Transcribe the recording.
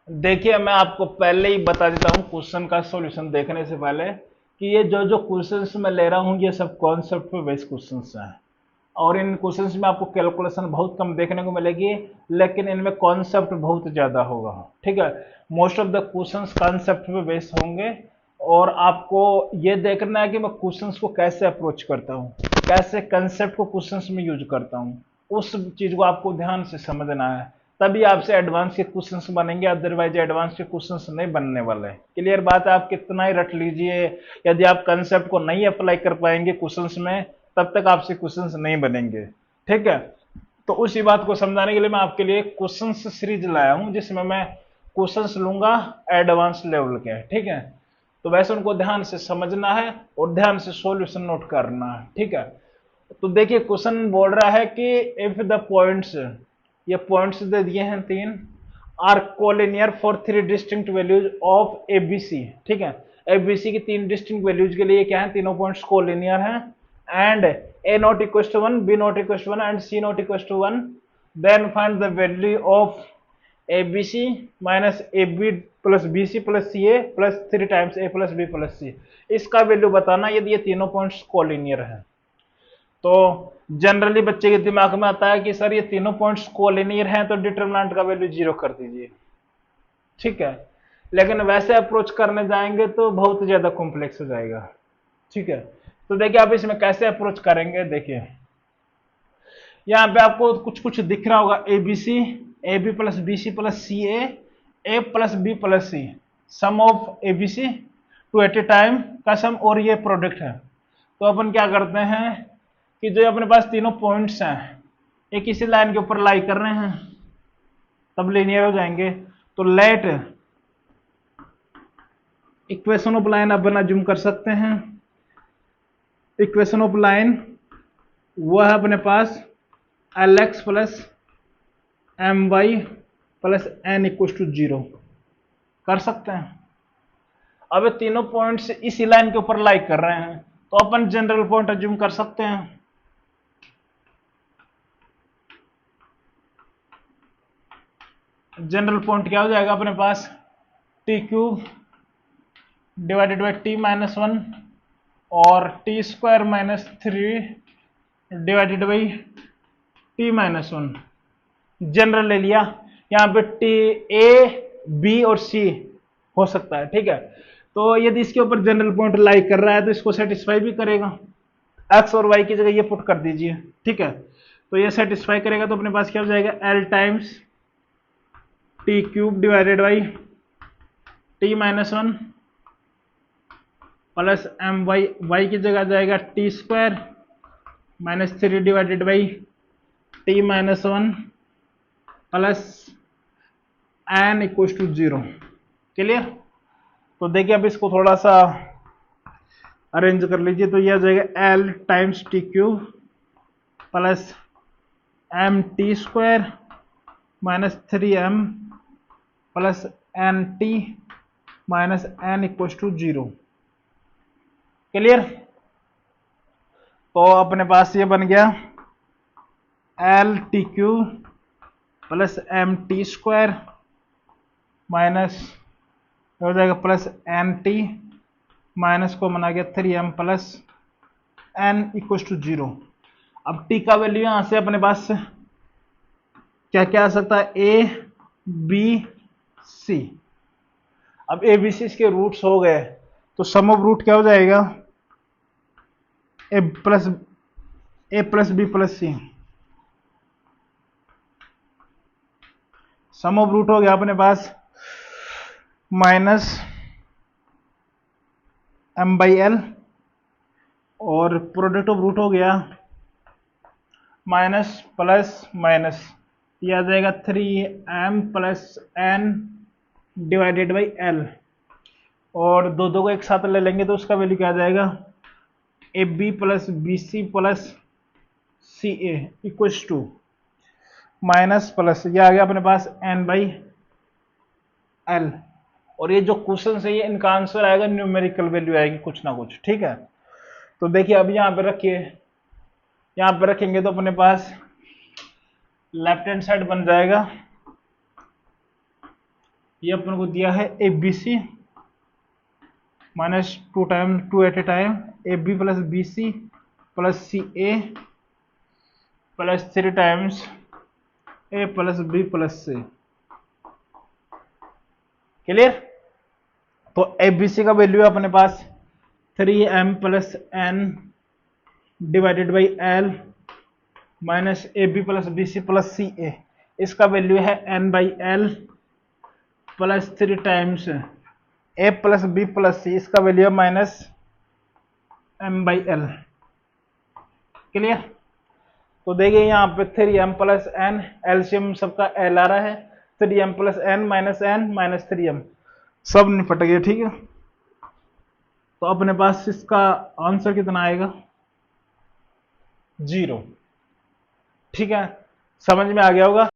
देखिए मैं आपको पहले ही बता देता हूँ क्वेश्चन का सॉल्यूशन देखने से पहले कि ये जो जो क्वेश्चंस मैं ले रहा हूँ ये सब कॉन्सेप्ट पे बेस्ड क्वेश्चंस हैं। और इन क्वेश्चंस में आपको कैलकुलेशन बहुत कम देखने को मिलेगी, लेकिन इनमें कॉन्सेप्ट बहुत ज़्यादा होगा। ठीक है, most of the questions concept पे बेस्ड होंगे। और आपको ये देखना है कि मैं क्वेश्चंस को कैसे अप्रोच करता हूँ, कैसे कंसेप्ट को क्वेश्चंस में यूज करता हूँ, उस चीज को आपको ध्यान से समझना है। तभी आपसे एडवांस के क्वेश्चंस बनेंगे, अदरवाइज एडवांस के क्वेश्चंस नहीं बनने वाले। क्लियर बात है? आप कितना ही रट लीजिए, यदि आप कंसेप्ट को नहीं अप्लाई कर पाएंगे क्वेश्चंस में, तब तक आपसे क्वेश्चंस नहीं बनेंगे। ठीक है, तो उसी बात को समझाने के लिए मैं आपके लिए क्वेश्चंस सीरीज लाया हूं, जिसमें मैं क्वेश्चंस लूंगा एडवांस लेवल के। ठीक है, तो वैसे उनको ध्यान से समझना है और ध्यान से सॉल्यूशन नोट करना है। ठीक है, तो देखिए क्वेश्चन बोल रहा है कि इफ द पॉइंट्स, ये पॉइंट्स दे दिए हैं तीन, are collinear for three distinct values of ABC. ठीक है, एबीसी की तीन डिस्टिंक्ट वैल्यूज के लिए क्या है, तीनों पॉइंट्स कोलिनियर हैं। And a not equal to one, b not equal to one and c not equal to one, then find the value of a b c minus a b plus b c plus c a plus three times a plus b plus c. इसका value बताना यदि ये तीनों points collinear हैं। तो generally बच्चे के दिमाग में आता है कि सर ये तीनों पॉइंट्स कोलिनियर हैं तो डिटरमिनेंट का वैल्यू जीरो कर दीजिए। ठीक है, लेकिन वैसे अप्रोच करने जाएंगे तो बहुत ज्यादा कॉम्प्लेक्स हो जाएगा। ठीक है, तो देखिए आप इसमें कैसे अप्रोच करेंगे। देखिए यहाँ पे आपको कुछ कुछ दिख रहा होगा, a b c, a b plus b c plus c a plus b plus c, sum of a b c two at a time का सम, और ये प्रोडक्ट है। तो अपन क्या करते हैं कि जो अपने पास तीनों पॉइंट्स हैं एक इसी लाइन के ऊपर लाई कर रहे हैं, तब लीनियर हो जाएंगे। तो लेट इक्वेशन ऑफ लाइन अपन अज्यूम कर सकते हैं। इक्वेशन ऑफ लाइन वो है अपने पास l x plus m y plus n equal to zero, कर सकते हैं। अब ये तीनों पॉइंट्स इसी लाइन के ऊपर लाई कर रहे हैं, तो अपन जनरल पॉइंट अज्यूम कर सकते हैं। जनरल पॉइंट क्या हो जाएगा अपने पास, t cube divided by t minus one और t square minus three divided by t minus one. General ले लिया, यहाँ पे टी ए बी और सी हो सकता है। ठीक है, तो यदि इसके ऊपर जनरल पॉइंट लाई कर रहा है तो इसको सेटिस्फाई भी करेगा। एक्स और वाई की जगह ये पुट कर दीजिए। ठीक है, तो ये सेटिस्फाई करेगा तो अपने पास क्या हो जाएगा, l times t cube divided by t minus one plus m y, y की जगह जाएगा t square minus three divided by t minus one plus n equal to zero. Clear? तो देखिए अब इसको थोड़ा सा अरेंज कर लीजिए, तो यह आ जाएगा l times t cube plus m t square minus three m plus n t minus n equal to zero. Clear? तो अपने पास ये बन गया l t cube plus m t square minus हो जाएगा प्लस एन टी माइनस को बना गया three m plus n equal to zero. अब टी का वैल्यू यहां से अपने पास क्या क्या आ सकता है, ए बी सी। अब ए बी सी इसके रूट्स हो गए, तो सम ऑफ रूट क्या हो जाएगा, a plus b plus c. Sum of root हो गया अपने पास माइनस एम बाई एल, और प्रोडक्ट ऑफ रूट हो गया माइनस प्लस माइनस, यह आ जाएगा three m plus n divided by l, और दो दो को एक साथ ले लेंगे तो उसका वैल्यू क्या आ जाएगा, a b plus b c plus c a equal to minus plus, यह आ गया अपने पास एन बाई एल। और ये जो क्वेश्चन है ये इनका आंसर आएगा न्यूमेरिकल वैल्यू आएगी कुछ ना कुछ। ठीक है, तो देखिए अब यहाँ पे रखिए, यहाँ पे रखेंगे तो अपने पास लेफ्ट हैंड साइड बन जाएगा ये अपन को दिया है a b c minus 2 at a time a b plus b c plus c a plus 3 times a plus b plus c. Clear? तो ए बी सी का वैल्यू है अपने पास 3m plus n divided by l minus a b plus b c plus c a. इसका value है n by l plus 3 times a plus b plus c. इसका value है minus m by L. Clear? तो देखिए यहाँ पे 3m plus N, LCM सबका L आ रहा है, 3m plus N minus 3m सब निपट गया। ठीक है, तो अपने पास इसका आंसर कितना आएगा? 0। ठीक है, समझ में आ गया होगा।